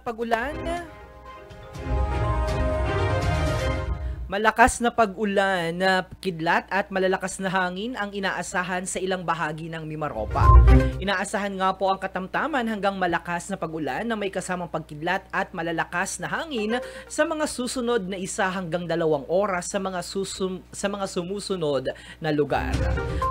pag-ulan. Malakas na pag-ulan, kidlat at malalakas na hangin ang inaasahan sa ilang bahagi ng Mimaropa. Inaasahan nga po ang katamtaman hanggang malakas na pag-ulan na may kasamang pagkidlat at malalakas na hangin sa mga susunod na 1 hanggang 2 oras sa mga sumusunod na lugar.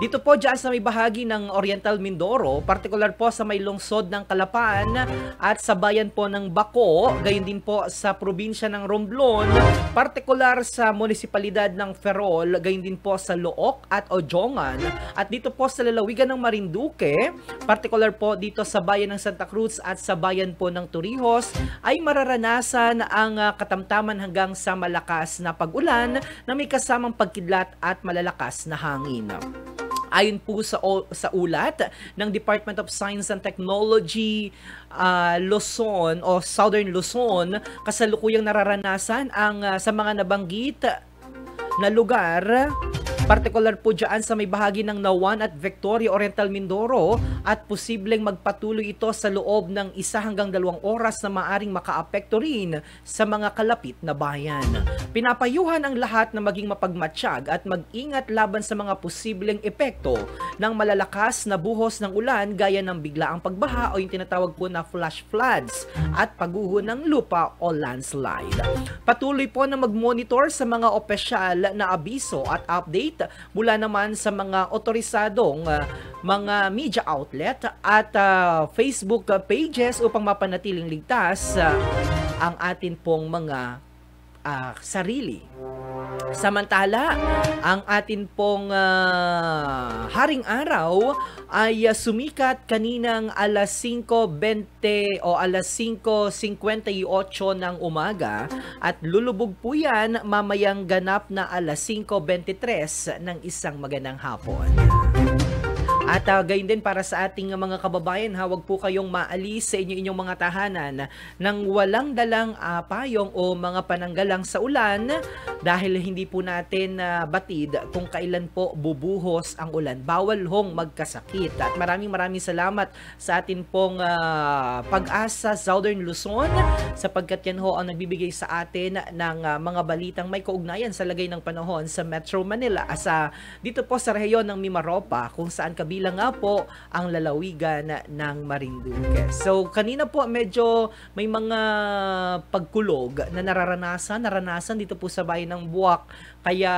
Dito po dyan sa may bahagi ng Oriental Mindoro, partikular po sa may lungsod ng Calapan at sa bayan po ng Baco, gayon din po sa probinsya ng Romblon, partikular sa munisipalidad ng Ferrol, gayon din po sa Looc at Ojongan, at dito po sa lalawigan ng Marinduque, partikular po dito sa bayan ng Santa Cruz at sa bayan po ng Torrijos, ay mararanasan ang katamtaman hanggang sa malakas na pag-ulan na may kasamang pagkidlat at malalakas na hangin. Ayon po sa ulat ng Department of Science and Technology Luzon o Southern Luzon, kasalukuyang nararanasan ang sa mga nabanggit na lugar, partikular po dyan sa may bahagi ng Nawan at Victoria, Oriental Mindoro, at posibleng magpatuloy ito sa loob ng 1 hanggang 2 oras na maaring makaapekto rin sa mga kalapit na bayan. Pinapayuhan ang lahat na maging mapagmatsyag at mag-ingat laban sa mga posibleng epekto ng malalakas na buhos ng ulan gaya ng biglaang pagbaha o yung tinatawag po na flash floods at pagguho ng lupa o landslide. Patuloy po na mag-monitor sa mga opisyal na abiso at update mula naman sa mga otorisadong mga media outlet at Facebook pages upang mapanatiling ligtas ang atin pong mga sarili. Samantala, ang atin pong haring araw ay sumikat kaninang alas 5:20 o alas 5:58 ng umaga at lulubog po yan mamayang ganap na alas 5:23 ng isang magandang hapon. At gayon din para sa ating mga kababayan, huwag po kayong maalis sa inyong mga tahanan nang walang dalang payong o mga pananggalang sa ulan dahil hindi po natin batid kung kailan po bubuhos ang ulan. Bawal hong magkasakit. At maraming salamat sa atin pong Pag-asa Southern Luzon sapagkat yan ho ang nagbibigay sa atin ng mga balitang may kaugnayan sa lagay ng panahon sa Metro Manila dito po sa rehiyon ng Mimaropa kung saan kabilang nga po ang lalawigan ng Marinduque. So kanina po medyo may mga pagkulog na naranasan dito po sa bayan ng Buwak, kaya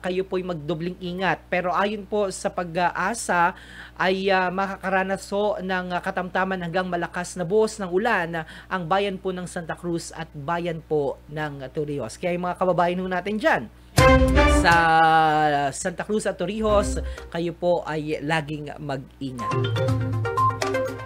kayo po'y magdobling ingat. Pero ayon po sa Pag-asa ay makakaranas ng katamtaman hanggang malakas na buhos ng ulan ang bayan po ng Santa Cruz at bayan po ng Torrijos. Kaya yung mga kababayan ho natin dyan sa Santa Cruz at Torrijos, kayo po ay laging mag-ingat.